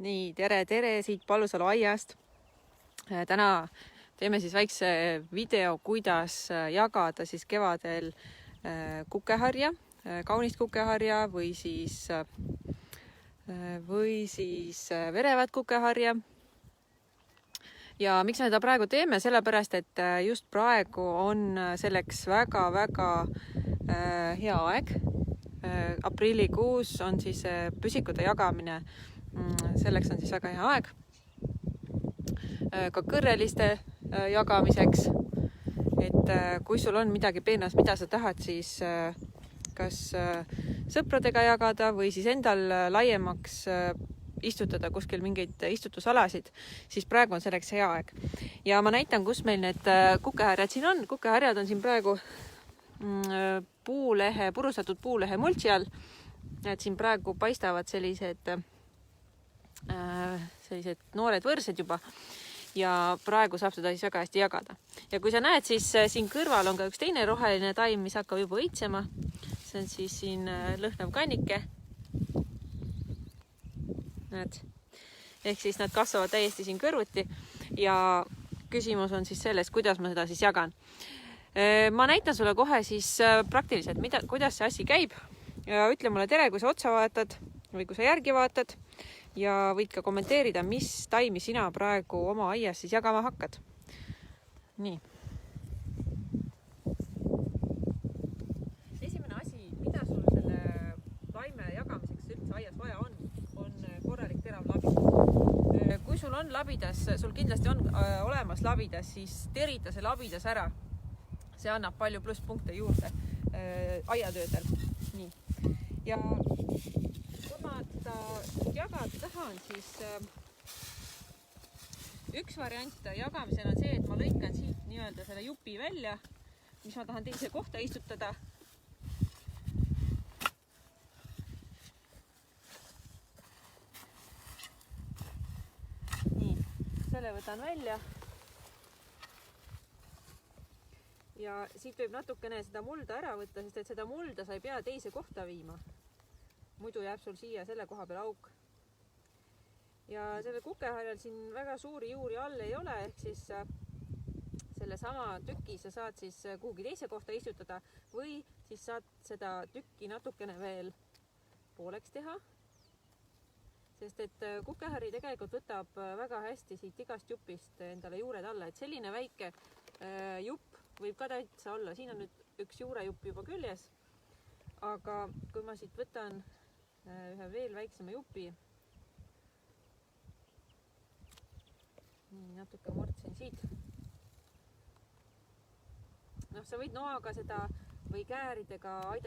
Nii, tere siit Pallusalu aiast. Täna teeme siis väikse video, kuidas jagada siis kevadel kukeharja, kaunist kukeharja või siis verevat kukeharja. Ja miks me seda praegu teeme? Sellepärast, et just praegu on selleks väga-väga hea aeg. Aprillikuus on siis püsikute jagamine. Selleks on siis väga hea aeg ka kõrreliste jagamiseks, et kui sul on midagi peenas, mida sa tahad siis kas sõpradega jagada või siis endal laiemaks istutada kuskil mingeid istutusalasid, siis praegu on selleks hea aeg. Ja ma näitan, kus meil need kukeharjad siin on. Kukeharjad on siin praegu purustatud puulehe multsi all. Et siin praegu paistavad sellised noored võrsed juba ja praegu saab seda siis väga hästi jagada. Ja kui sa näed, siis siin kõrval on ka üks teine roheline taim, mis hakkab juba õitsema. See on siis siin lõhnav kannike. Näed. Ehk siis nad kasvavad täiesti siin kõrvuti ja küsimus on siis selles, kuidas ma seda siis jagan. Ma näitan sulle kohe siis praktiliselt, kuidas see asi käib ja ütle mulle tere, kui sa otsa vaatad või kui sa järgi vaatad. Ja võid ka kommenteerida, mis taimi sina praegu oma aias siis jagama hakkad. Nii. Esimene asi, mida sul selle taime jagamiseks üldse aias vaja on korralik terav labidas. Kui sul on labidas, sul kindlasti on olemas labidas, siis terita see labidas ära. See annab palju plusspunkte juurde aiatöödel. Nii. Ja kui ma jagada tahan, siis üks variant jagamisel on see, et ma lõikan siit nii-öelda selle jupi välja, mis ma tahan teise kohta istutada. Nii, selle võtan välja. Ja siit võib natukene seda mulda ära võtta, sest et seda mulda sa ei pea teise kohta viima. Muidu jääb sul siia selle koha peal auk. Ja selle kukeharjal siin väga suuri juuri all ei ole, ehk siis selle sama tüki sa saad siis kuhugi teise kohta istutada või siis saad seda tükki natukene veel pooleks teha. Sest et kukehari tegelikult võtab väga hästi siit igast jupist endale juured alla, et selline väike jupp võib ka täitsa olla. Siin on nüüd üks juurejupp juba küljes, aga kui ma siit võtan ühe veel väiksema jupi, nii natuke murdsin siit. Sa võid noaga seda või kääridega aidata